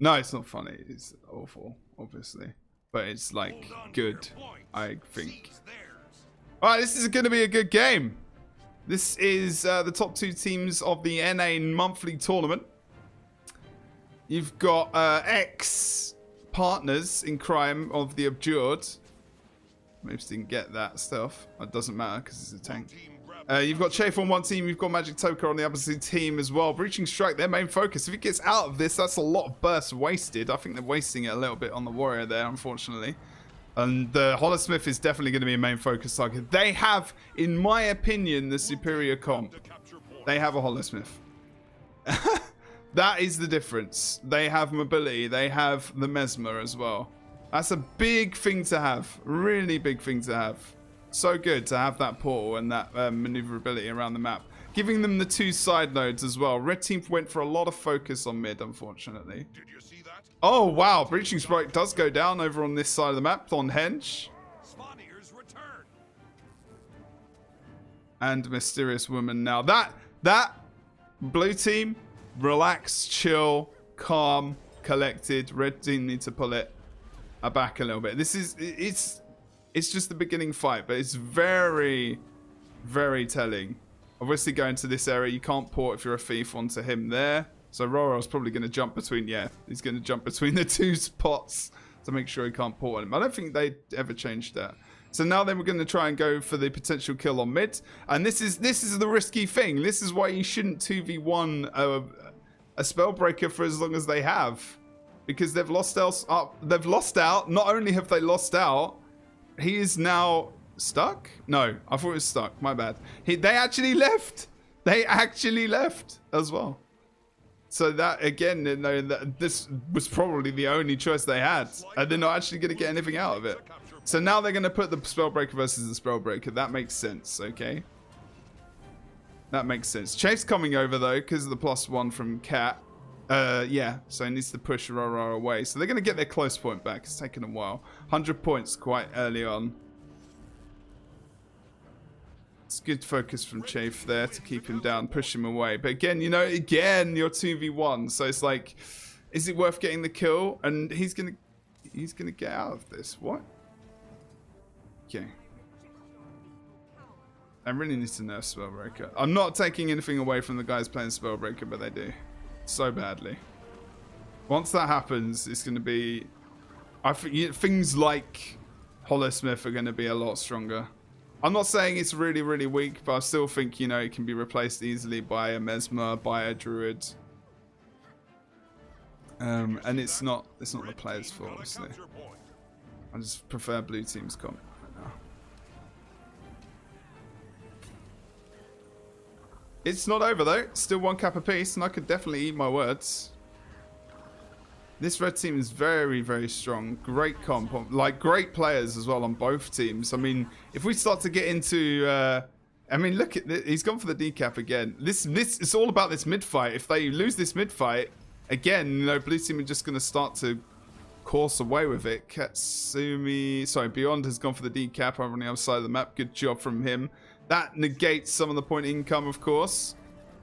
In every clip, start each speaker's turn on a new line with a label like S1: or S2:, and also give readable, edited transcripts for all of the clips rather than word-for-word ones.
S1: No, it's not funny. It's awful, obviously. But it's like good, I think. Alright, this is going to be a good game. This is the top two teams of the NA monthly tournament. You've got ex-partners in crime of the Abjured. Maybe didn't get that stuff. It doesn't matter because it's a tank. You've got Chaith on one team. You've got Magic Toker on the opposite team as well. Breaching Strike, their main focus. If it gets out of this, that's a lot of bursts wasted. I think they're wasting it a little bit on the Warrior there, unfortunately. And the Holosmith is definitely going to be a main focus target. They have, in my opinion, the superior comp. They have a Holosmith. That is the difference. They have mobility. They have the Mesmer as well. That's a big thing to have. Really big thing to have. So good to have that portal and that maneuverability around the map. Giving them the two side nodes as well. Red team went for a lot of focus on mid, unfortunately.
S2: Did you see that?
S1: Oh, wow. Breaching Strike does go down over on this side of the map on Henge.
S2: Spawniers return.
S1: And Mysterious Woman now. That blue team, relax, chill, calm, collected. Red team need to pull it back a little bit. This is, it's just the beginning fight, but it's very, very telling. Obviously, going to this area, you can't port if you're a thief onto him there. So Roro's probably going to jump between, yeah, he's going to jump between the two spots to make sure he can't port on him. I don't think they ever changed that. So now then we're going to try and go for the potential kill on mid. And this is the risky thing. This is why you shouldn't 2v1 a Spellbreaker for as long as they have. Because they've lost out. They've lost out. Not only have they lost out, he is now stuck? No, I thought it was stuck. My bad. They actually left. They actually left as well. So that, again, you know, this was probably the only choice they had. And they're not actually going to get anything out of it. So now they're going to put the Spellbreaker versus the Spellbreaker. That makes sense, okay? That makes sense. Chaith's coming over, though, because of the +1 from Cat. Yeah, so he needs to push Roro away. So they're going to get their close point back. It's taken a while. 100 points quite early on. It's good focus from Chaith there to keep him down, push him away. But again, you know, again, you're 2v1. So it's like, is it worth getting the kill? And he's gonna get out of this. What? Okay. I really need to nerf Spellbreaker. I'm not taking anything away from the guys playing Spellbreaker, but they do. So badly. Once that happens, it's going to be... I think things like Holosmith are going to be a lot stronger. I'm not saying it's really, really weak, but I still think, you know, it can be replaced easily by a Mesmer, by a Druid. And it's not the player's fault, obviously. I just prefer blue team's comp right now. It's not over though. Still 1 cap apiece, and I could definitely eat my words. This red team is very, very strong. Great comp, like great players as well on both teams. I mean, if we start to get into, I mean, look at this. He's gone for the decap again. This it's all about this mid fight. If they lose this mid fight, again, you know, blue team are just going to start to course away with it. Katsumi, sorry, Beyond has gone for the decap over on the other side of the map. Good job from him. That negates some of the point income, of course.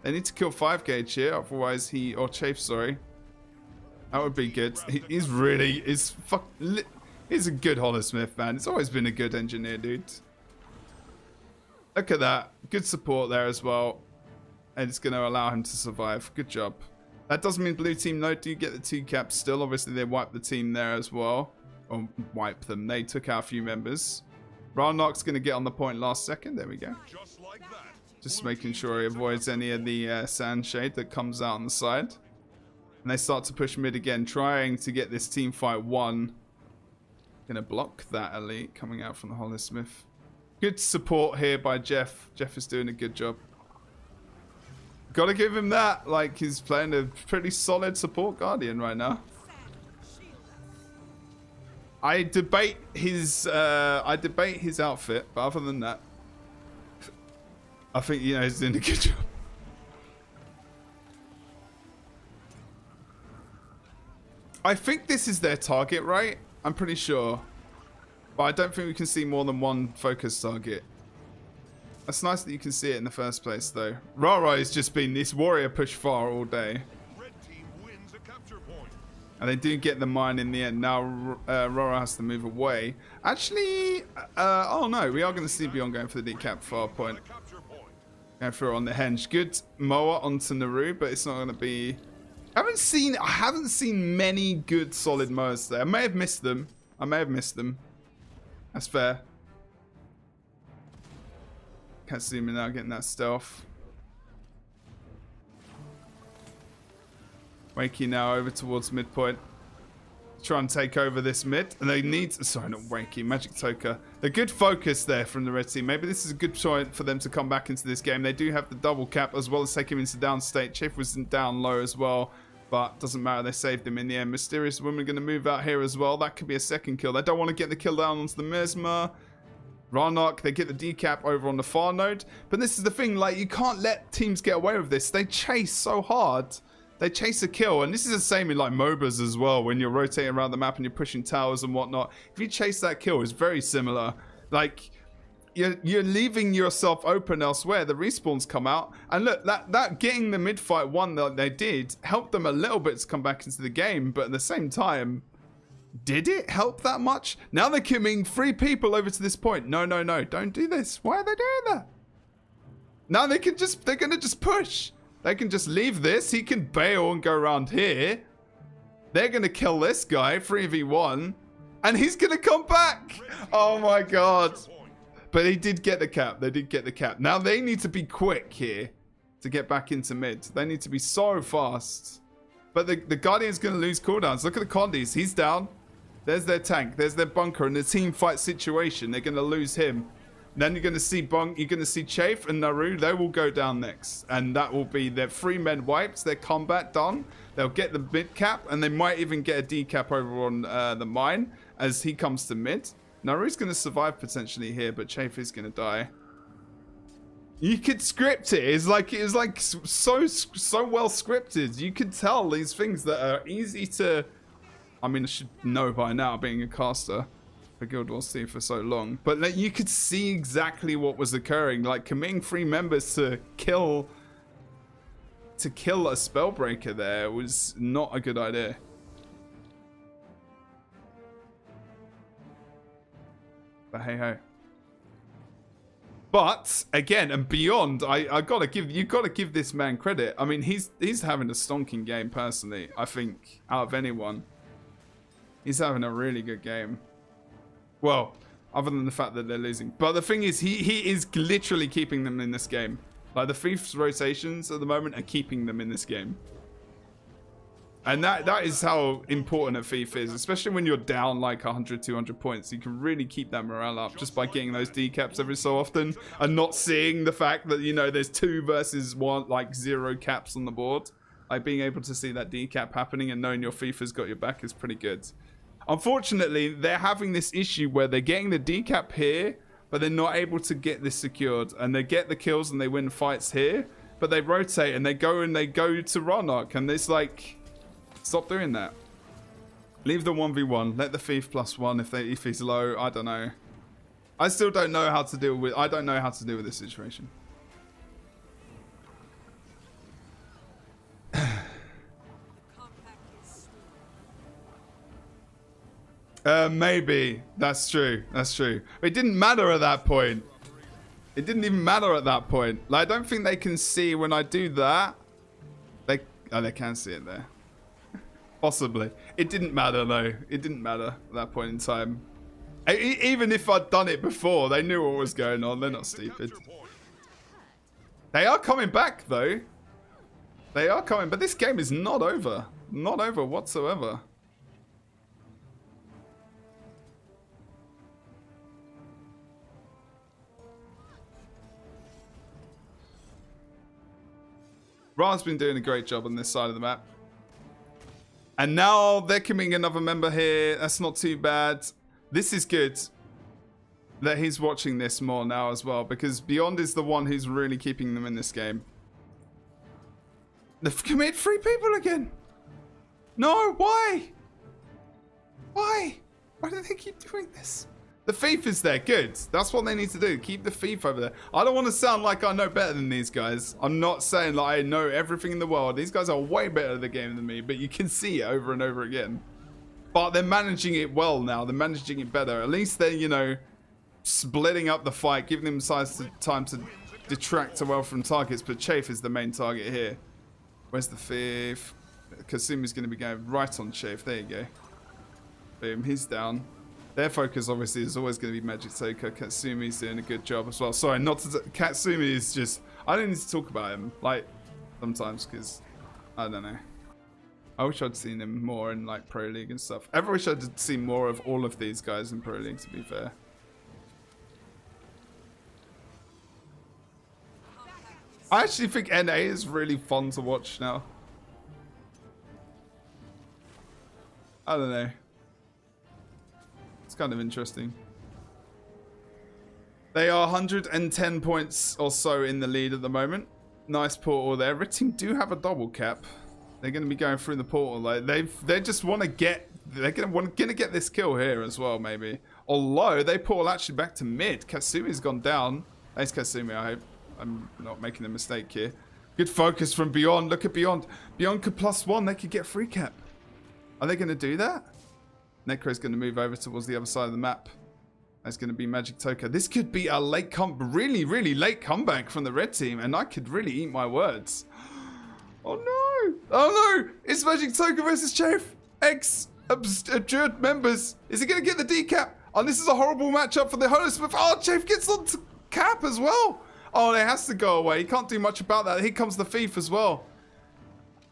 S1: They need to kill 5 gauge here, otherwise or Chaith, sorry. That would be good. He's really, he's a good Holosmith, man. It's always been a good engineer, dude. Look at that. Good support there as well. And it's going to allow him to survive. Good job. That doesn't mean blue team, no, do get the 2 caps still. Obviously, they wiped the team there as well. Or wipe them. They took out a few members. Rarnock's going to get on the point last second. There we go. Just making sure he avoids any of the sand shade that comes out on the side. And they start to push mid again, trying to get this team fight won. Going to block that elite coming out from the Holosmith. Good support here by Jeff. Jeff is doing a good job. Got to give him that. Like, he's playing a pretty solid support Guardian right now. I debate his outfit, but other than that, I think, you know, he's doing a good job. I think this is their target, right? I'm pretty sure. But I don't think we can see more than 1 focus target. That's nice that you can see it in the first place, though. Rara has just been this warrior push far all day.
S2: Red team wins a capture point.
S1: And they do get the mine in the end. Now Rora has to move away. Actually, oh no, we are going to see Beyond going for the decap far point. Going through on the henge. Good mower onto Naru, but it's not going to be... I haven't seen many good solid mowers there. I may have missed them. That's fair. Can't see me now getting that stealth. Wakey now over towards midpoint. Try and take over this mid. And they need... Sorry, not Wakey. Magic Toker. A good focus there from the red team. Maybe this is a good choice for them to come back into this game. They do have the double cap as well as take him into down state. Chaith was down low as well. But doesn't matter. They saved him in the end. Mysterious Woman going to move out here as well. That could be a second kill. They don't want to get the kill down onto the Mesmer. Ranark, they get the decap over on the far node. But this is the thing. Like, you can't let teams get away with this. They chase so hard. They chase a kill, and this is the same in like MOBAs as well. When you're rotating around the map and you're pushing towers and whatnot, if you chase that kill, it's very similar. Like you're leaving yourself open elsewhere. The respawns come out, and look, that getting the mid fight one that they did helped them a little bit to come back into the game. But at the same time, did it help that much? Now they're coming 3 people over to this point. No, don't do this. Why are they doing that? Now they're gonna just push. They can just leave this. He can bail and go around here. They're going to kill this guy, 3v1. And he's going to come back. Oh my god. But he did get the cap. They did get the cap. Now they need to be quick here to get back into mid. They need to be so fast. But the Guardian's going to lose cooldowns. Look at the Condis. He's down. There's their tank. There's their bunker. In the team fight situation, they're going to lose him. Then you're going to see Chaith and Naru. They will go down next. And that will be their 3 men wiped. Their combat done. They'll get the mid cap. And they might even get a decap over on the mine as he comes to mid. Naru's going to survive potentially here. But Chaith is going to die. You could script it. It's like so well scripted. You could tell these things that are easy to... I mean, I should know by now being a caster for Guild Wars 2 for so long, but like, you could see exactly what was occurring. Like committing 3 members to kill a spellbreaker there was not a good idea. But hey ho. But again, and beyond, you gotta give this man credit. I mean, he's having a stonking game personally. I think out of anyone, he's having a really good game. Well, other than the fact that they're losing. But the thing is, he is literally keeping them in this game. Like, the Thief's rotations at the moment are keeping them in this game. And that is how important a Thief is. Especially when you're down like 100, 200 points. You can really keep that morale up just by getting those decaps every so often. And not seeing the fact that, you know, there's 2 versus 1, like 0 caps on the board. Like, being able to see that decap happening and knowing your Thief has got your back is pretty good. Unfortunately, they're having this issue where they're getting the decap here, but they're not able to get this secured. And they get the kills and they win fights here, but they rotate and they go to Ranark. And it's like, stop doing that. Leave the 1v1. Let the Thief +1 if he's low. I don't know. I still don't know how to deal with... I don't know how to deal with this situation. Maybe. That's true. That's true. It didn't matter at that point. It didn't even matter at that point. Like, I don't think they can see when I do that. They can see it there. Possibly. It didn't matter, though. It didn't matter at that point in time. Even if I'd done it before, they knew what was going on. They're not stupid. They are coming back, though. They are coming. But this game is not over. Not over whatsoever. Ra's been doing a great job on this side of the map. And now they're coming another member here. That's not too bad. This is good that he's watching this more now as well, because Beyond is the one who's really keeping them in this game. They've committed 3 people again. No, why? Why? Why do they keep doing this? The thief is there. Good. That's what they need to do. Keep the thief over there. I don't want to sound like I know better than these guys. I'm not saying like I know everything in the world. These guys are way better at the game than me, but you can see it over and over again. But they're managing it well now. They're managing it better. At least they're, you know, splitting up the fight, giving them time to detract well from targets. But Chaith is the main target here. Where's the thief? Kasumi's going to be going right on Chaith. There you go. Boom. He's down. Their focus, obviously, is always going to be Magic Toker. Katsumi's doing a good job as well. Sorry, not to... Katsumi is just... I don't need to talk about him, like, sometimes, because... I don't know. I wish I'd seen him more in, like, Pro League and stuff. I wish I'd seen more of all of these guys in Pro League, to be fair. I actually think NA is really fun to watch now. I don't know. It's kind of interesting. They are 110 points or so in the lead at the moment. Nice portal there. Red team do have a double cap. They're going to be going through the portal. Like they just want to get. They're going to get this kill here as well, maybe. Although they portal actually back to mid. Katsumi's gone down. Thanks, Katsumi. I hope I'm not making a mistake here. Good focus from Beyond. Look at Beyond. Beyond could +1. They could get free cap. Are they going to do that? Necro's going to move over towards the other side of the map. That's going to be Magic Toker. This could be a late really late comeback from the red team, and I could really eat my words. Oh no! Oh no! It's Magic Toker versus Chaith. Abjured members. Is he going to get the decap? Oh, this is a horrible matchup for the host. Oh, Chaith gets on to cap as well. Oh, it has to go away. He can't do much about that. Here comes the thief as well.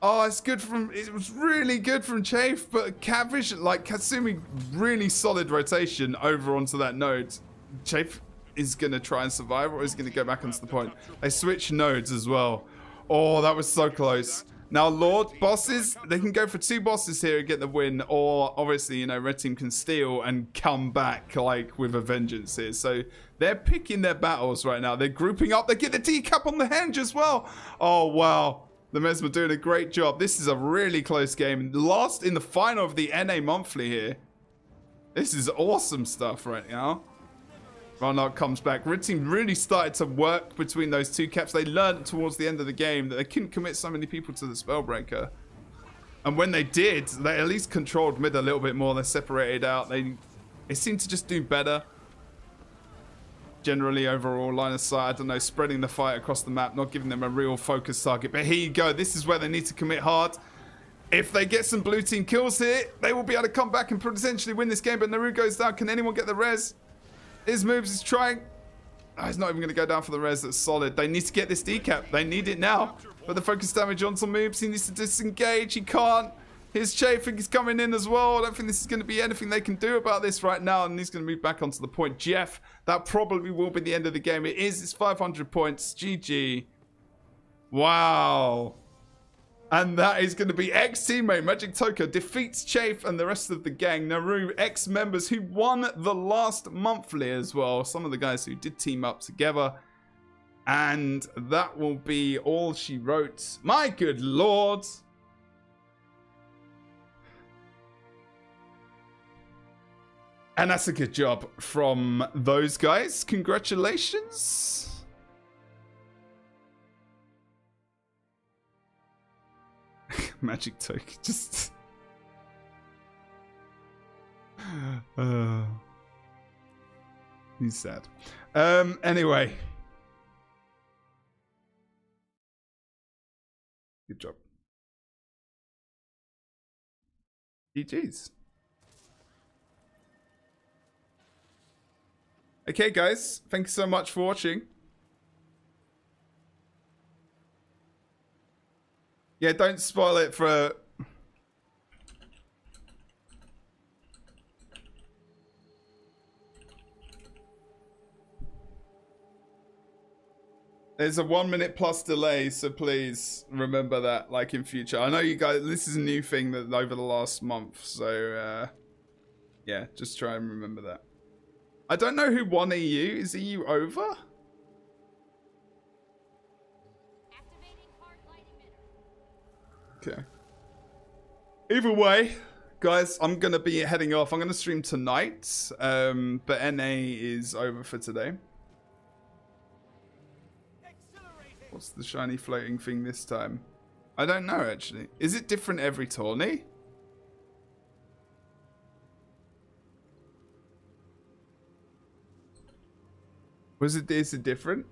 S1: Oh, it's good from... It was really good from Chaith, but Catvision, like Katsumi, really solid rotation over onto that node. Chaith is going to try and survive, or is going to go back onto the point. They switch nodes as well. Oh, that was so close. Now, Lord, bosses, they can go for 2 bosses here and get the win, or obviously, you know, red team can steal and come back, like, with a vengeance here. So they're picking their battles right now. They're grouping up. They get the decap on the henge as well. Oh, wow. The Mesmer doing a great job. This is a really close game. Last in the final of the NA Monthly here. This is awesome stuff right now. Ronald comes back. Red team really started to work between those 2 caps. They learned towards the end of the game that they couldn't commit so many people to the Spellbreaker. And when they did, they at least controlled mid a little bit more. They separated out. They seemed to just do better. Generally, overall, line of sight, I don't know, spreading the fight across the map, not giving them a real focus target. But here you go. This is where they need to commit hard. If they get some blue team kills here, they will be able to come back and potentially win this game. But Naru goes down. Can anyone get the res? His moves is trying. Oh, he's not even going to go down for the res. That's solid. They need to get this decap. They need it now. But the focus damage on some moves. He needs to disengage. He can't. His Chaith is coming in as well. I don't think this is going to be anything they can do about this right now. And he's going to move back onto the point. Jeff, that probably will be the end of the game. It is. It's 500 points. GG. Wow. And that is going to be ex-teammate Magic Toker defeats Chaith and the rest of the gang. Naru, ex-members who won the last monthly as well. Some of the guys who did team up together. And that will be all she wrote. My good lord. And that's a good job from those guys. Congratulations. Magic Toker just... he's sad. Anyway. Good job. GG's. Okay, guys. Thank you so much for watching. Yeah, don't spoil it for... There's a 1 minute plus delay, so please remember that, like, in future. I know you guys, this is a new thing that over the last month, so, yeah, just try and remember that. I don't know who won EU. Is EU over? Okay. Either way, guys, I'm going to be heading off. I'm going to stream tonight, but NA is over for today. What's the shiny floating thing this time? I don't know, actually. Is it different every tourney? Is it different?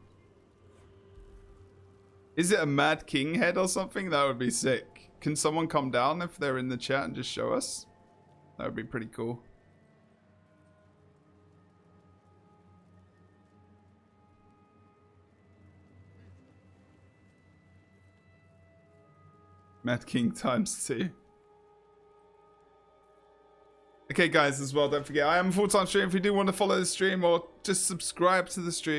S1: Is it a Mad King head or something? That would be sick. Can someone come down if they're in the chat and just show us? That would be pretty cool. Mad King ×2. Okay, guys, as well, don't forget, I am a full-time streamer. If you do want to follow the stream or just subscribe to the stream,